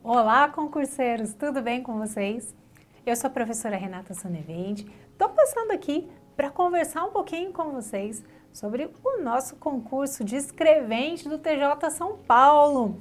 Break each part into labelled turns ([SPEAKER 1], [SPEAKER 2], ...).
[SPEAKER 1] Olá, concurseiros, tudo bem com vocês? Eu sou a professora Renata Soneventi, estou passando aqui para conversar um pouquinho com vocês sobre o nosso concurso de escrevente do TJ São Paulo.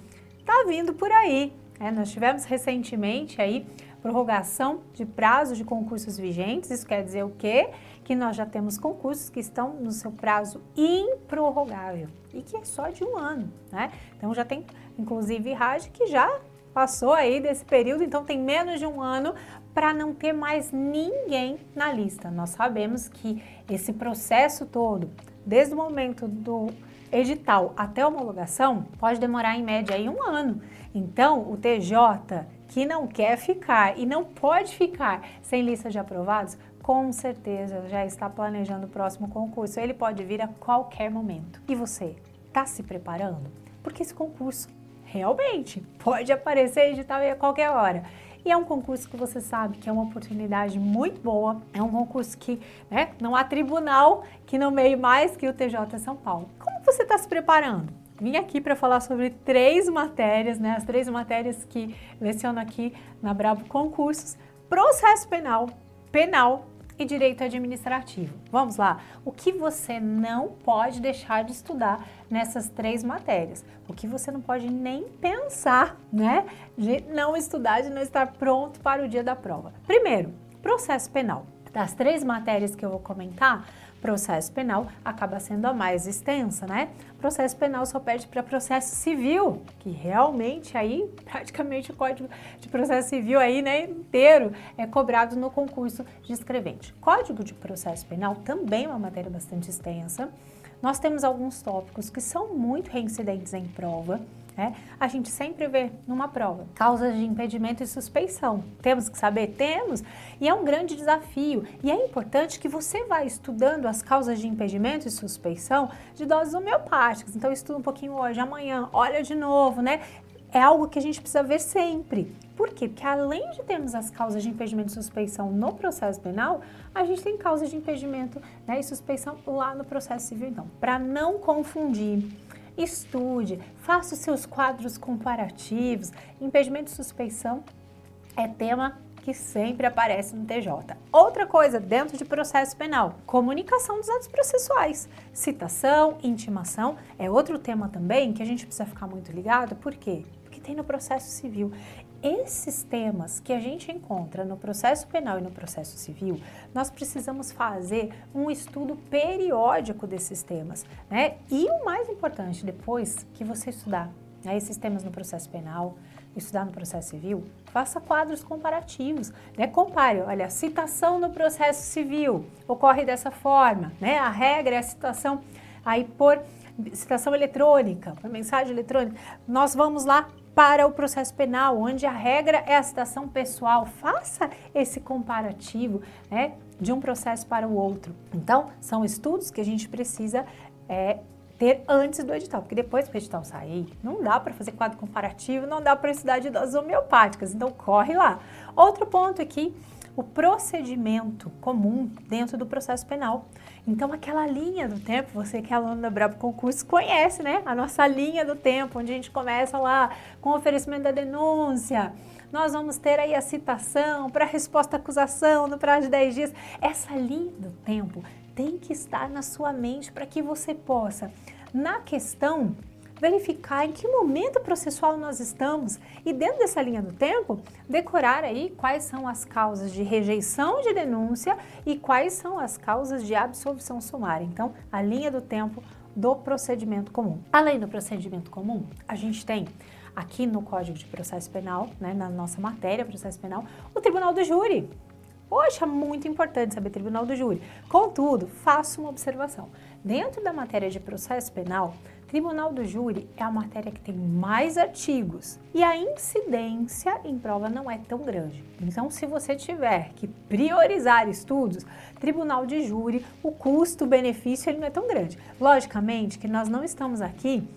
[SPEAKER 1] Tá vindo por aí, nós tivemos recentemente aí prorrogação de prazo de concursos vigentes, isso quer dizer o quê? Que nós já temos concursos que estão no seu prazo improrrogável e que é só de um ano, né? Então já tem inclusive RAD que já passou aí desse período, então tem menos de um ano para não ter mais ninguém na lista. Nós sabemos que esse processo todo, desde o momento do edital até a homologação, pode demorar em média aí um ano. Então, o TJ que não quer ficar e não pode ficar sem lista de aprovados, com certeza já está planejando o próximo concurso. Ele pode vir a qualquer momento. E você, está se preparando? Porque esse concurso realmente pode aparecer edital a qualquer hora. E é um concurso que você sabe que é uma oportunidade muito boa, é um concurso que não há tribunal que nomeie mais que o TJ São Paulo. Como você está se preparando? Vim aqui para falar sobre 3 matérias, as 3 matérias que leciono aqui na Brabo Concursos: processo penal, penal e direito administrativo. Vamos lá? O que você não pode deixar de estudar nessas 3 matérias? O que você não pode nem pensar, de não estudar, de não estar pronto para o dia da prova. Primeiro, processo penal. Das 3 matérias que eu vou comentar, processo penal acaba sendo a mais extensa, Processo penal só perde para processo civil, que realmente aí praticamente o Código de Processo Civil aí, inteiro é cobrado no concurso de escrevente. Código de Processo Penal também é uma matéria bastante extensa. Nós temos alguns tópicos que são muito reincidentes em prova. A gente sempre vê numa prova causas de impedimento e suspeição. Temos que saber? Temos! E é um grande desafio. E é importante que você vá estudando as causas de impedimento e suspeição de doses homeopáticas. Então estuda um pouquinho hoje, amanhã, olha de novo, É algo que a gente precisa ver sempre. Por quê? Porque além de termos as causas de impedimento e suspeição no processo penal, a gente tem causas de impedimento e suspeição lá no processo civil. Então, para não confundir, estude, faça os seus quadros comparativos. Impedimento e suspeição é tema que sempre aparece no TJ. Outra coisa, dentro de processo penal, comunicação dos atos processuais. Citação, intimação, é outro tema também que a gente precisa ficar muito ligado. Por quê? Porque tem no processo civil. Esses temas que a gente encontra no processo penal e no processo civil, nós precisamos fazer um estudo periódico desses temas, E o mais importante, depois que você estudar esses temas no processo penal, estudar no processo civil, faça quadros comparativos, Compare, olha, a citação no processo civil ocorre dessa forma, A regra é a citação aí por citação eletrônica, por mensagem eletrônica. Nós vamos lá para o processo penal, onde a regra é a citação pessoal. Faça esse comparativo, de um processo para o outro. Então, são estudos que a gente precisa ter antes do edital, porque depois que o edital sair, não dá para fazer quadro comparativo, não dá para estudar de doses homeopáticas, então corre lá. Outro ponto aqui, o procedimento comum dentro do processo penal. Então, aquela linha do tempo, você que é aluno da Brabo Concurso conhece, A nossa linha do tempo, onde a gente começa lá com o oferecimento da denúncia. Nós vamos ter aí a citação para resposta à acusação no prazo de 10 dias. Essa linha do tempo tem que estar na sua mente para que você possa, na questão, verificar em que momento processual nós estamos e, dentro dessa linha do tempo, decorar aí quais são as causas de rejeição de denúncia e quais são as causas de absolvição sumária. Então, a linha do tempo do procedimento comum. Além do procedimento comum, a gente tem aqui no Código de Processo Penal, na nossa matéria, processo penal, o Tribunal do Júri. Poxa, muito importante saber Tribunal do Júri. Contudo, faço uma observação. Dentro da matéria de processo penal, Tribunal do Júri é a matéria que tem mais artigos e a incidência em prova não é tão grande. Então, se você tiver que priorizar estudos, Tribunal de Júri, o custo-benefício ele não é tão grande. Logicamente que nós não estamos aqui,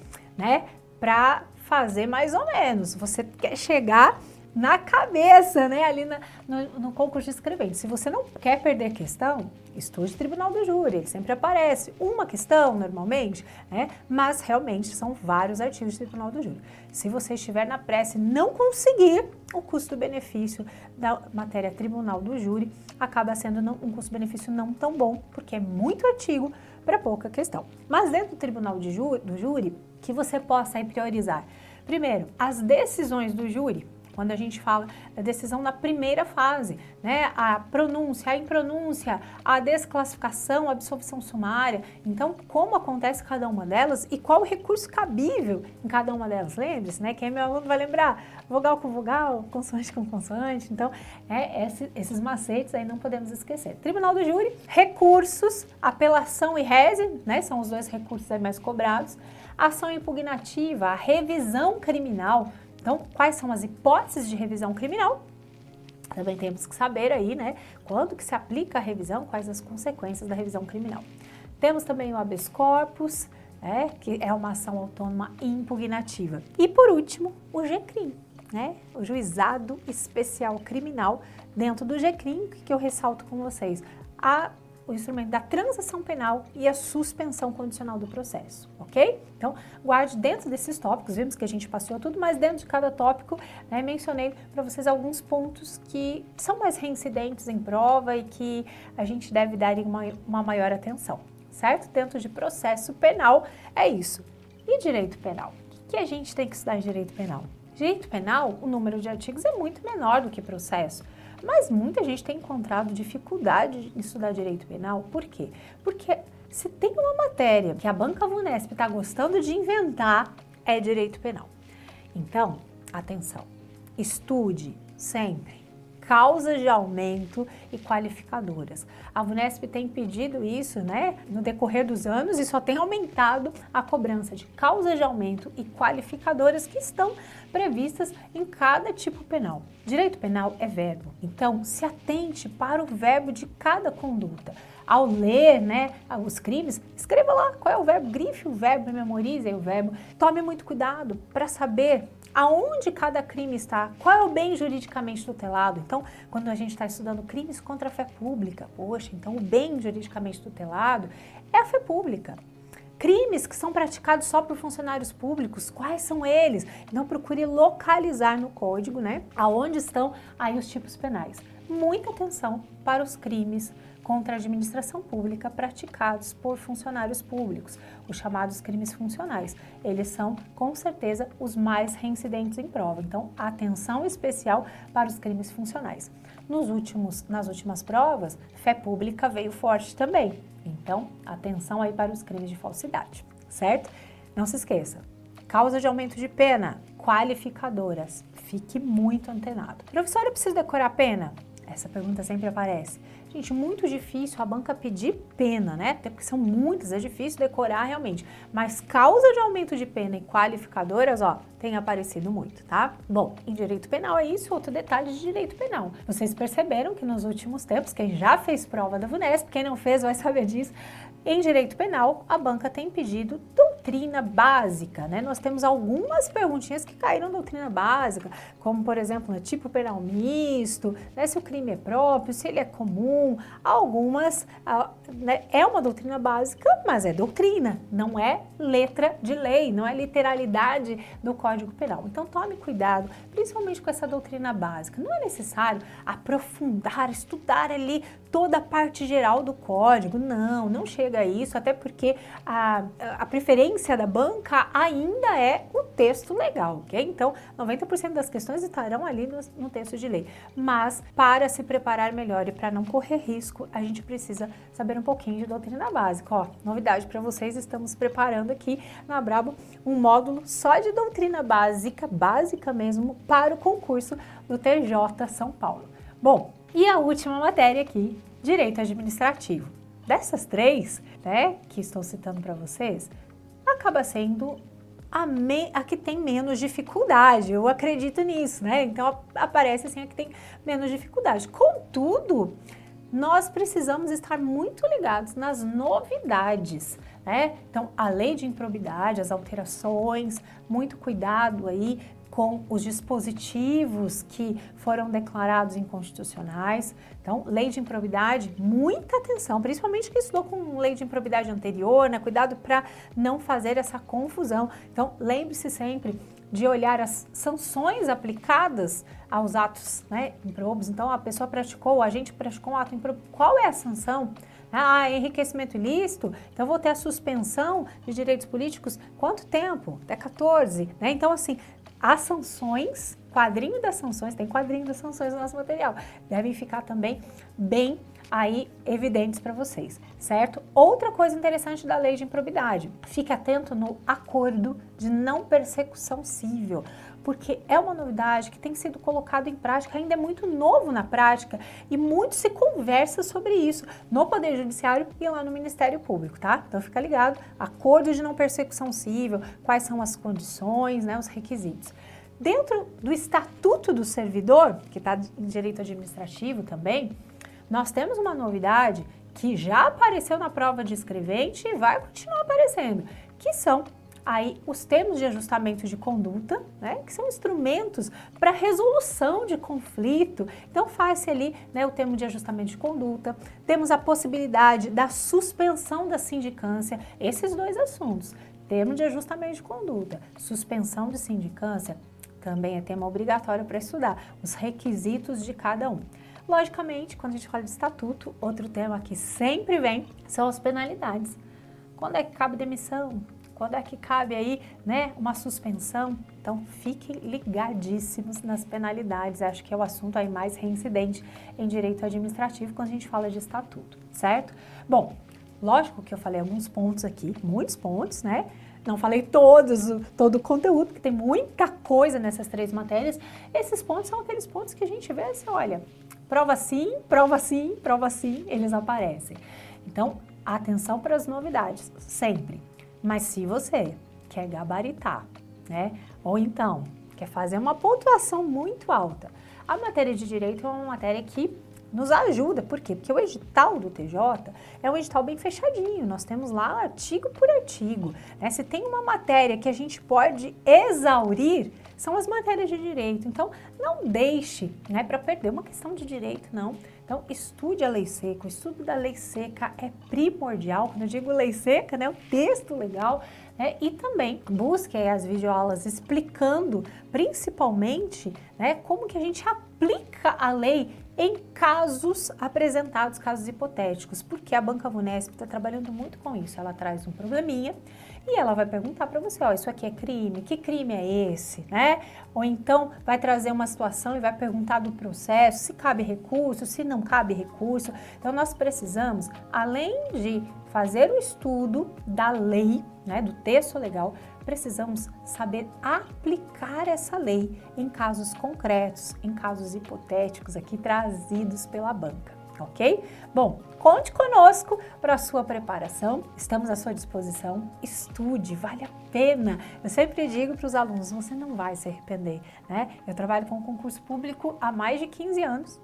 [SPEAKER 1] para fazer mais ou menos. Você quer chegar na cabeça, né, ali no concurso de escrevente. Se você não quer perder questão, estude Tribunal do Júri, ele sempre aparece. Uma questão, normalmente, né, mas realmente são vários artigos de Tribunal do Júri. Se você estiver na pressa e não conseguir, o custo-benefício da matéria Tribunal do Júri acaba sendo um custo-benefício não tão bom, porque é muito artigo para pouca questão. Mas dentro do Tribunal do Júri, que você possa aí priorizar. Primeiro, as decisões do júri, quando a gente fala da decisão na primeira fase, né? A pronúncia, a impronúncia, a desclassificação, a absolvição sumária. Então, como acontece cada uma delas e qual o recurso cabível em cada uma delas? Lembre-se, né? Quem é meu aluno vai lembrar, vogal com vogal, consoante com consoante. Então, esses macetes aí não podemos esquecer. Tribunal do Júri, recursos, apelação e rese, né? São os dois recursos aí mais cobrados. Ação impugnativa, a revisão criminal. Então, quais são as hipóteses de revisão criminal? Também temos que saber aí, né, quando que se aplica a revisão, quais as consequências da revisão criminal. Temos também o habeas corpus, que é uma ação autônoma impugnativa. E por último, o GCRIM, né, o Juizado Especial Criminal. Dentro do GCRIM, que eu ressalto com vocês, o instrumento da transação penal e a suspensão condicional do processo, ok? Então, guarde dentro desses tópicos, vimos que a gente passou tudo, mas dentro de cada tópico, né, mencionei para vocês alguns pontos que são mais reincidentes em prova e que a gente deve dar uma maior atenção, certo? Dentro de processo penal, é isso. E direito penal? O que a gente tem que estudar em direito penal? Direito penal, o número de artigos é muito menor do que processo. Mas muita gente tem encontrado dificuldade em estudar direito penal. Por quê? Porque se tem uma matéria que a banca VUNESP está gostando de inventar, é direito penal. Então, atenção, estude sempre causas de aumento e qualificadoras. A VUNESP tem pedido isso, né, no decorrer dos anos e só tem aumentado a cobrança de causas de aumento e qualificadoras que estão previstas em cada tipo penal. Direito penal é verbo, então se atente para o verbo de cada conduta. Ao ler, né, os crimes, escreva lá qual é o verbo, grife o verbo, memorize o verbo. Tome muito cuidado para saber aonde cada crime está, qual é o bem juridicamente tutelado. Então, quando a gente está estudando crimes contra a fé pública, poxa, então o bem juridicamente tutelado é a fé pública. Crimes que são praticados só por funcionários públicos, quais são eles? Então, procure localizar no código, né, aonde estão aí os tipos penais. Muita atenção para os crimes contra a administração pública praticados por funcionários públicos, os chamados crimes funcionais. Eles são, com certeza, os mais reincidentes em prova. Então, atenção especial para os crimes funcionais. Nas últimas provas, fé pública veio forte também. Então, atenção aí para os crimes de falsidade, certo? Não se esqueça, causa de aumento de pena, qualificadoras. Fique muito antenado. Professora, eu preciso decorar a pena? Essa pergunta sempre aparece. Gente, muito difícil a banca pedir pena, né? Até porque são muitas, é difícil decorar realmente. Mas causa de aumento de pena e qualificadoras, ó, tem aparecido muito, tá? Bom, em direito penal é isso, outro detalhe de direito penal. Vocês perceberam que nos últimos tempos, quem já fez prova da VUNESP, quem não fez vai saber disso, em direito penal, a banca tem pedido doutrina básica, né? Nós temos algumas perguntinhas que caíram doutrina básica, como, por exemplo, no tipo penal misto, né? Se o crime é próprio, se ele é comum, algumas, né? É uma doutrina básica, mas é doutrina, não é letra de lei, não é literalidade do Código Penal. Então, tome cuidado, principalmente com essa doutrina básica. Não é necessário aprofundar, estudar ali toda a parte geral do código, não chega a isso, até porque a preferência da banca ainda é o texto legal, ok? Então, 90% das questões estarão ali no texto de lei, mas para se preparar melhor e para não correr risco, a gente precisa saber um pouquinho de doutrina básica. Ó, novidade para vocês, estamos preparando aqui na Brabo um módulo só de doutrina básica mesmo, para o concurso do TJ São Paulo. Bom, e a última matéria aqui, direito administrativo. Dessas três, né, que estou citando para vocês, acaba sendo a que tem menos dificuldade, eu acredito nisso, né? Então aparece assim a que tem menos dificuldade. Contudo, nós precisamos estar muito ligados nas novidades, né? Então, a lei de improbidade, as alterações, muito cuidado aí com os dispositivos que foram declarados inconstitucionais. Então, lei de improbidade, muita atenção, principalmente quem estudou com lei de improbidade anterior, né? Cuidado para não fazer essa confusão. Então, lembre-se sempre de olhar as sanções aplicadas aos atos, né, improbos. Então, a pessoa praticou, o agente praticou um ato improbo. Qual é a sanção? Enriquecimento ilícito, então vou ter a suspensão de direitos políticos, quanto tempo? Até 14, né? Então, assim, as sanções, quadrinho das sanções, tem quadrinho das sanções no nosso material, devem ficar também bem aí evidentes para vocês, certo? Outra coisa interessante da lei de improbidade, fique atento no acordo de não persecução civil, porque é uma novidade que tem sido colocado em prática, ainda é muito novo na prática e muito se conversa sobre isso no Poder Judiciário e lá no Ministério Público, tá? Então fica ligado, acordo de não persecução civil, quais são as condições, né, os requisitos. Dentro do Estatuto do Servidor, que está em direito administrativo também, nós temos uma novidade que já apareceu na prova de escrevente e vai continuar aparecendo, que são aí os termos de ajustamento de conduta, né, que são instrumentos para resolução de conflito. Então faz-se ali, né, o termo de ajustamento de conduta, temos a possibilidade da suspensão da sindicância, esses dois assuntos, termo de ajustamento de conduta, suspensão de sindicância, também é tema obrigatório para estudar, os requisitos de cada um. Logicamente, quando a gente fala de estatuto, outro tema que sempre vem são as penalidades. Quando é que cabe demissão? Quando é que cabe aí, né, uma suspensão? Então, fiquem ligadíssimos nas penalidades. Acho que é o assunto aí mais reincidente em direito administrativo quando a gente fala de estatuto, certo? Bom, lógico que eu falei alguns pontos aqui, muitos pontos, né? Não falei todo o conteúdo, porque tem muita coisa nessas 3 matérias. Esses pontos são aqueles pontos que a gente vê assim, olha, prova sim, prova sim, prova sim, eles aparecem. Então, atenção para as novidades, sempre. Mas se você quer gabaritar, né, ou então quer fazer uma pontuação muito alta, a matéria de direito é uma matéria que nos ajuda. Por quê? Porque o edital do TJ é um edital bem fechadinho, nós temos lá artigo por artigo, né? Se tem uma matéria que a gente pode exaurir, são as matérias de direito. Então, não deixe, né, para perder uma questão de direito, não. Então, estude a lei seca, o estudo da lei seca é primordial. Quando eu digo lei seca, né, o texto legal, né, e também busque as videoaulas explicando, principalmente, né, como que a gente aplica a lei em casos apresentados, casos hipotéticos, porque a Banca Vunesp está trabalhando muito com isso. Ela traz um probleminha e ela vai perguntar para você, ó, isso aqui é crime, que crime é esse, né? Ou então vai trazer uma situação e vai perguntar do processo, se cabe recurso, se não cabe recurso. Então nós precisamos, além de fazer o estudo da lei, né, do texto legal, precisamos saber aplicar essa lei em casos concretos, em casos hipotéticos aqui trazidos pela banca, ok? Bom, conte conosco para a sua preparação, estamos à sua disposição, estude, vale a pena. Eu sempre digo para os alunos, você não vai se arrepender, né? Eu trabalho com concurso público há mais de 15 anos,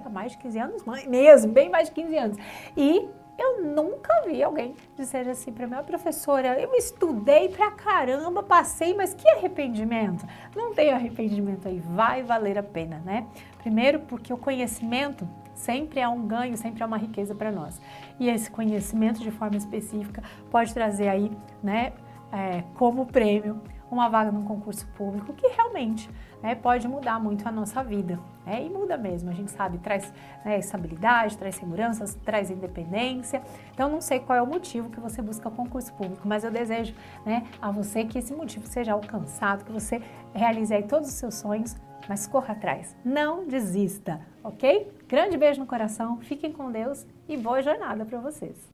[SPEAKER 1] há mais de 15 anos mesmo, bem mais de 15 anos, e eu nunca vi alguém dizer assim para minha professora, eu estudei pra caramba, passei, mas que arrependimento? Não tem arrependimento aí, vai valer a pena, né? Primeiro porque o conhecimento sempre é um ganho, sempre é uma riqueza para nós. E esse conhecimento de forma específica pode trazer aí, né, como prêmio, uma vaga num concurso público que realmente, né, pode mudar muito a nossa vida, né, e muda mesmo, a gente sabe, traz, né, estabilidade, traz segurança, traz independência. Então não sei qual é o motivo que você busca concurso público, mas eu desejo, né, a você que esse motivo seja alcançado, que você realize aí todos os seus sonhos, mas corra atrás, não desista, ok? Grande beijo no coração, fiquem com Deus e boa jornada para vocês!